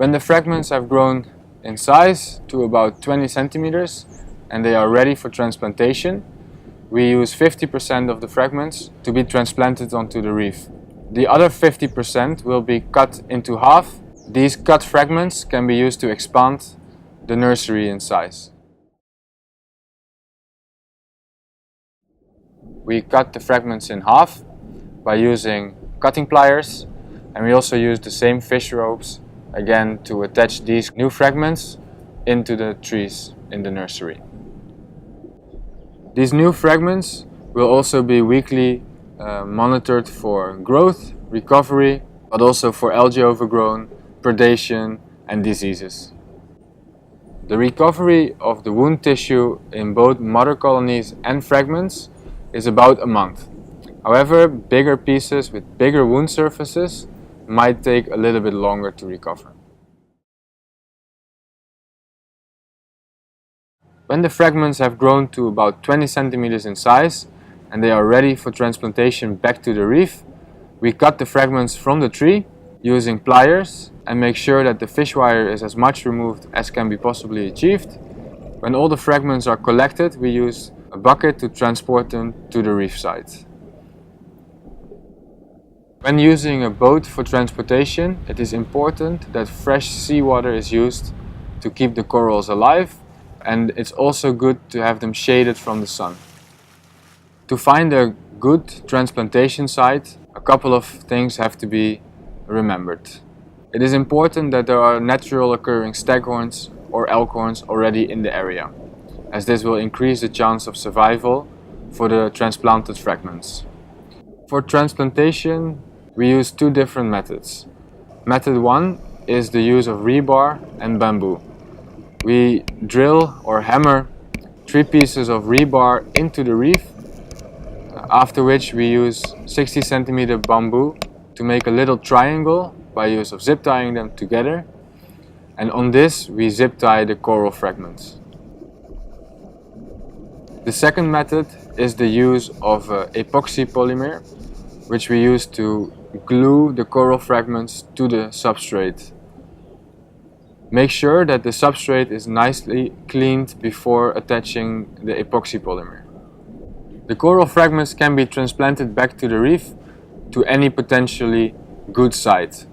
When the fragments have grown in size to about 20 centimeters and they are ready for transplantation, we use 50% of the fragments to be transplanted onto the reef. The other 50% will be cut into half. These cut fragments can be used to expand the nursery in size. We cut the fragments in half by using cutting pliers, and we also use the same fish ropes again to attach these new fragments into the trees in the nursery. These new fragments will also be weekly monitored for growth, recovery, but also for algae overgrowth, predation and diseases. The recovery of the wound tissue in both mother colonies and fragments is about a month. However, bigger pieces with bigger wound surfaces might take a little bit longer to recover. When the fragments have grown to about 20 centimeters in size and they are ready for transplantation back to the reef, we cut the fragments from the tree using pliers and make sure that the fish wire is as much removed as can be possibly achieved. When all the fragments are collected, we use a bucket to transport them to the reef site. When using a boat for transportation, it is important that fresh seawater is used to keep the corals alive, and it's also good to have them shaded from the sun. To find a good transplantation site, a couple of things have to be remembered. It is important that there are natural occurring staghorns or elkhorns already in the area, as this will increase the chance of survival for the transplanted fragments. For transplantation, we use two different methods. Method 1 is the use of rebar and bamboo. We drill or hammer 3 pieces of rebar into the reef, after which we use 60 centimeter bamboo to make a little triangle by use of zip tying them together, and on this we zip tie the coral fragments. The second method is the use of epoxy polymer, which we use to glue the coral fragments to the substrate. Make sure that the substrate is nicely cleaned before attaching the epoxy polymer. The coral fragments can be transplanted back to the reef to any potentially good site.